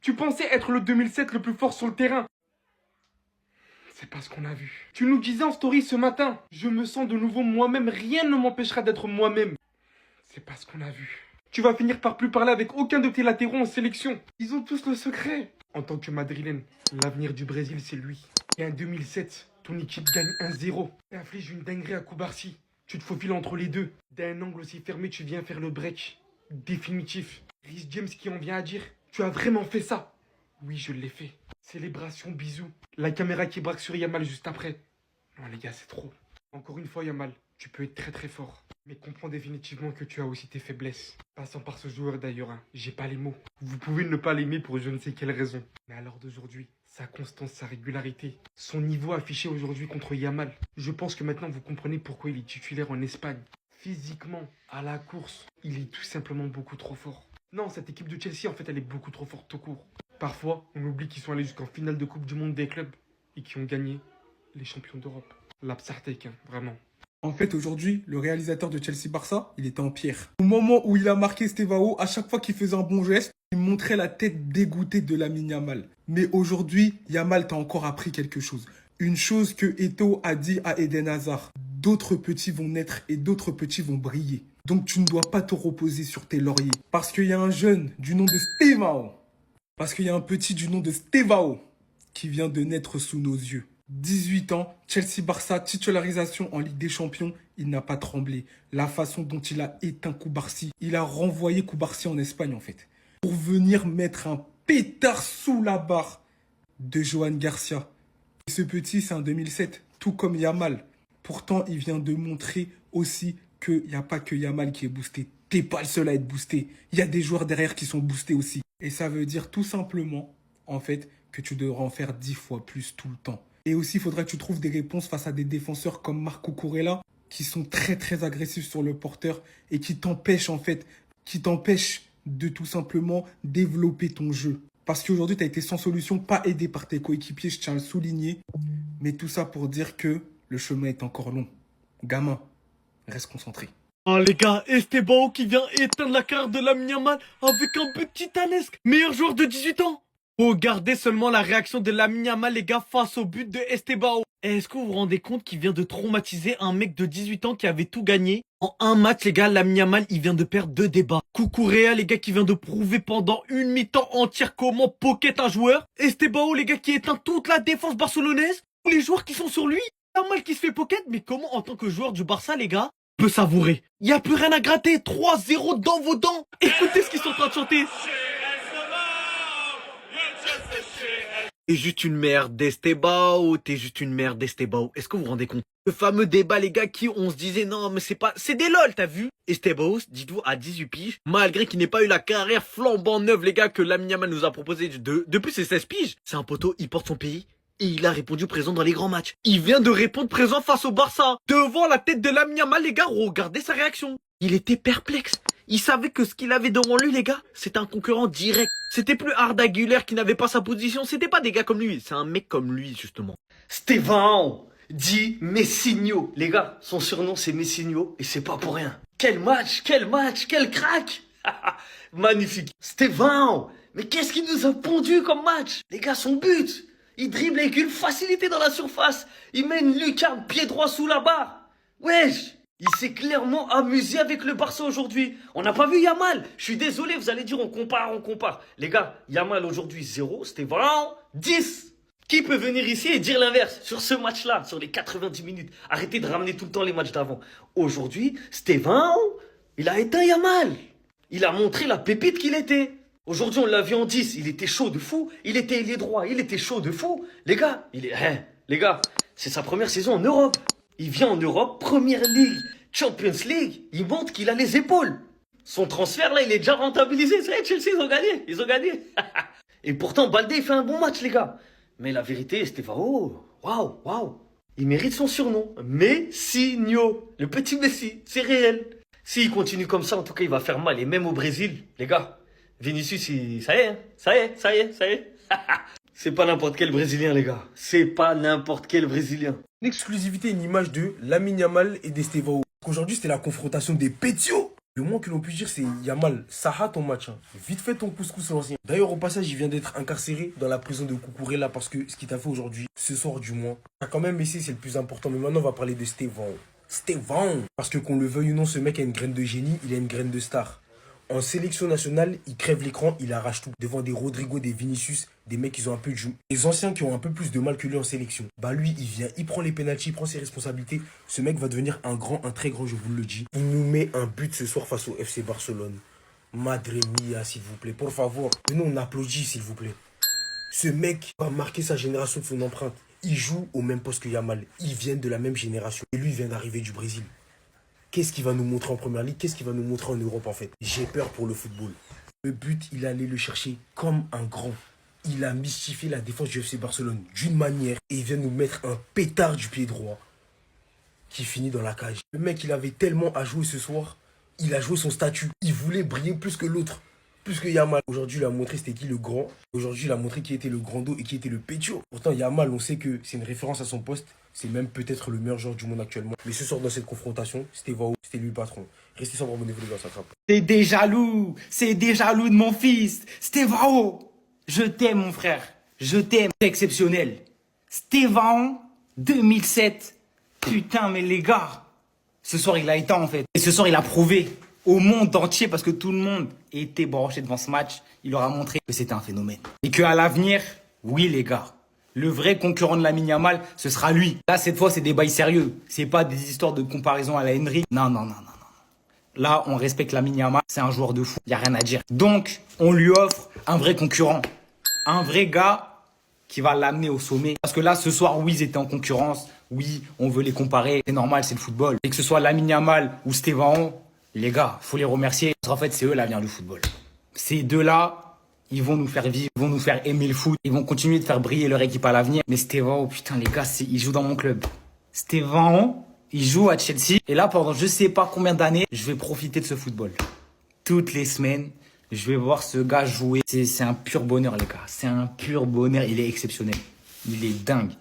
Tu pensais être le 2007 le plus fort sur le terrain. C'est pas ce qu'on a vu. Tu nous disais en story ce matin, je me sens de nouveau moi-même, rien ne m'empêchera d'être moi-même. C'est pas ce qu'on a vu. Tu vas finir par plus parler avec aucun de tes latéraux en sélection. Ils ont tous le secret. En tant que madrilène, l'avenir du Brésil, c'est lui. Et en 2007, ton équipe gagne 1-0. T'infliges une dinguerie à Koubarsi. Tu te faufiles entre les deux. D'un angle aussi fermé, tu viens faire le break. Définitif. Rhys James qui en vient à dire, tu as vraiment fait ça? Oui, je l'ai fait. Célébration, bisous. La caméra qui braque sur Yamal juste après. Non les gars, c'est trop. Encore une fois Yamal, tu peux être très très fort. Mais comprends définitivement que tu as aussi tes faiblesses. Passant par ce joueur d'ailleurs, hein, j'ai pas les mots. Vous pouvez ne pas l'aimer pour je ne sais quelle raison. Mais à l'heure d'aujourd'hui, sa constance, sa régularité, son niveau affiché aujourd'hui contre Yamal. Je pense que maintenant vous comprenez pourquoi il est titulaire en Espagne. Physiquement, à la course, il est tout simplement beaucoup trop fort. Non, cette équipe de Chelsea, en fait, elle est beaucoup trop forte tout court. Parfois, on oublie qu'ils sont allés jusqu'en finale de Coupe du Monde des clubs et qui ont gagné les champions d'Europe. L'Absartek, hein, vraiment. En fait, aujourd'hui, le réalisateur de Chelsea-Barça, il était en pierre. Au moment où il a marqué Estevao, à chaque fois qu'il faisait un bon geste, il montrait la tête dégoûtée de Lamine Yamal. Mais aujourd'hui, Yamal t'a encore appris quelque chose. Une chose que Eto'o a dit à Eden Hazard. D'autres petits vont naître et d'autres petits vont briller. Donc tu ne dois pas te reposer sur tes lauriers. Parce qu'il y a un jeune du nom de Estevao. Parce qu'il y a un petit du nom de Estevao qui vient de naître sous nos yeux. 18 ans, Chelsea-Barça, titularisation en Ligue des Champions, il n'a pas tremblé. La façon dont il a éteint Koubarsi, il a renvoyé Koubarsi en Espagne en fait. Pour venir mettre un pétard sous la barre de Johan Garcia. Et ce petit, c'est un 2007, tout comme Yamal. Pourtant, il vient de montrer aussi qu'il n'y a pas que Yamal qui est boosté. T'es pas le seul à être boosté. Il y a des joueurs derrière qui sont boostés aussi. Et ça veut dire tout simplement, en fait, que tu devras en faire 10 fois plus tout le temps. Et aussi, il faudra que tu trouves des réponses face à des défenseurs comme Marco Kurela, qui sont très très agressifs sur le porteur et qui t'empêchent en fait, de tout simplement développer ton jeu. Parce qu'aujourd'hui, tu as été sans solution, pas aidé par tes coéquipiers, je tiens à le souligner. Mais tout ça pour dire que le chemin est encore long. Gamin, reste concentré. Ah les gars, Estebao qui vient éteindre la carrière de Lamine Yamal avec un but titanesque. Meilleur joueur de 18 ans. Regardez seulement la réaction de Lamine Yamal les gars face au but de Estebao. Est-ce que vous vous rendez compte qu'il vient de traumatiser un mec de 18 ans qui avait tout gagné? En un match les gars, Lamine Yamal il vient de perdre 2 débats. Cucurella les gars qui vient de prouver pendant une mi-temps entière comment pocket un joueur. Estebao les gars qui éteint toute la défense barcelonaise. Tous les joueurs qui sont sur lui. Yamal qui se fait pocket, mais comment en tant que joueur du Barça les gars peut savourer. Y a plus rien à gratter. 3-0 dans vos dents. Écoutez ce qu'ils sont en train de chanter. T'es juste une merde d'Estebao, t'es juste une merde d'Estebao. Est-ce que vous vous rendez compte? Le fameux débat, les gars, qui on se disait, non, mais c'est des lol, t'as vu? Estebao, dites-vous, à 18 piges, malgré qu'il n'ait pas eu la carrière flambant neuve, les gars, que Lamine Yamal nous a proposé depuis ses 16 piges. C'est un poteau, il porte son pays. Et il a répondu présent dans les grands matchs. Il vient de répondre présent face au Barça. Devant la tête de Lamine Yamal, les gars, regardez sa réaction. Il était perplexe. Il savait que ce qu'il avait devant lui, les gars, c'était un concurrent direct. C'était plus Arda Güler qui n'avait pas sa position. C'était pas des gars comme lui. C'est un mec comme lui, justement. Stevão dit Messinho. Les gars, son surnom c'est Messinho et c'est pas pour rien. Quel match, quel crack. Magnifique. Stevão, mais qu'est-ce qu'il nous a pondu comme match? Les gars, son but. Il dribble avec une facilité dans la surface. Il met une lucarne pied droit sous la barre. Wesh, il s'est clairement amusé avec le Barça aujourd'hui. On n'a pas vu Yamal. Je suis désolé, vous allez dire on compare. Les gars, Yamal aujourd'hui 0, Stevão 10. Qui peut venir ici et dire l'inverse sur ce match-là, sur les 90 minutes? Arrêtez de ramener tout le temps les matchs d'avant. Aujourd'hui, Stevão, il a éteint Yamal. Il a montré la pépite qu'il était. Aujourd'hui, on l'a vu en 10, il était chaud de fou, il était ailier droit, il était chaud de fou. Les gars, les gars, c'est sa première saison en Europe. Il vient en Europe, Première Ligue, Champions League, il montre qu'il a les épaules. Son transfert là, il est déjà rentabilisé. Ça y est, Chelsea, ils ont gagné. Et pourtant, Baldé, il fait un bon match, les gars. Mais la vérité, Stevão, waouh. Il mérite son surnom, Messinho, le petit Messi, c'est réel. S'il continue comme ça, en tout cas, il va faire mal. Et même au Brésil, les gars. Vinicius, ça y est. C'est pas n'importe quel Brésilien, les gars. C'est pas n'importe quel Brésilien. Une exclusivité, une image de Lamine Yamal et d'Estevao. Aujourd'hui, c'était la confrontation des Pétios. Le moins que l'on puisse dire, c'est Yamal, ça a ton match. Hein. Vite fait ton couscous l'ancien. D'ailleurs, au passage, il vient d'être incarcéré dans la prison de Cucurella parce que ce qu'il t'a fait aujourd'hui, ce soir du moins, t'as quand même essayé, c'est le plus important. Mais maintenant, on va parler de Stéphane. Stéphane. Parce que qu'on le veuille ou non, ce mec a une graine de génie, il a une graine de star. En sélection nationale, il crève l'écran, il arrache tout. Devant des Rodrigo, des Vinicius, des mecs qui ont un peu de jus. Les anciens qui ont un peu plus de mal que lui en sélection. Bah lui, il vient, il prend les pénaltys, il prend ses responsabilités. Ce mec va devenir un très grand, je vous le dis. Il nous met un but ce soir face au FC Barcelone. Madre mia, s'il vous plaît, por favor. Venez, on applaudit, s'il vous plaît. Ce mec va marquer sa génération de son empreinte. Il joue au même poste que Yamal. Ils viennent de la même génération. Et lui, il vient d'arriver du Brésil. Qu'est-ce qu'il va nous montrer en Première Ligue? Qu'est-ce qu'il va nous montrer en Europe en fait? J'ai peur pour le football. Le but, il allait le chercher comme un grand. Il a mystifié la défense du FC Barcelone d'une manière et il vient nous mettre un pétard du pied droit qui finit dans la cage. Le mec, il avait tellement à jouer ce soir. Il a joué son statut. Il voulait briller plus que l'autre. Plus que Yamal. Aujourd'hui, il a montré c'était qui le grand. Aujourd'hui, il a montré qui était le grand dos et qui était le pétio. Pourtant, Yamal, on sait que c'est une référence à son poste. C'est même peut-être le meilleur joueur du monde actuellement. Mais ce soir, dans cette confrontation, c'était Vao, c'était lui le patron. Restez sans abonnez-vous les gars, ça frappe. C'est des jaloux de mon fils. Stéphane, je t'aime mon frère, je t'aime, c'est exceptionnel. Stéphane, 2007, putain mais les gars, ce soir il a éteint en fait. Et ce soir il a prouvé au monde entier parce que tout le monde était branché devant ce match. Il leur a montré que c'était un phénomène. Et qu'à l'avenir, oui les gars, le vrai concurrent de Lamine Yamal, ce sera lui. Là cette fois c'est des bails sérieux, c'est pas des histoires de comparaison à la Henry. Non. Là, on respecte Lamine Yamal, c'est un joueur de fou, il n'y a rien à dire. Donc, on lui offre un vrai concurrent, un vrai gars qui va l'amener au sommet. Parce que là, ce soir, oui, ils étaient en concurrence, oui, on veut les comparer, c'est normal, c'est le football. Et que ce soit Lamine Yamal ou Stéphane, les gars, faut les remercier. Parce qu'en fait, c'est eux l'avenir du football. Ces deux-là, ils vont nous faire vivre, ils vont nous faire aimer le foot, ils vont continuer de faire briller leur équipe à l'avenir. Mais Stéphane, oh putain, les gars, il joue dans mon club. Stéphane, il joue à Chelsea. Et là, pendant je sais pas combien d'années, je vais profiter de ce football. Toutes les semaines, je vais voir ce gars jouer. C'est un pur bonheur, les gars. C'est un pur bonheur. Il est exceptionnel. Il est dingue.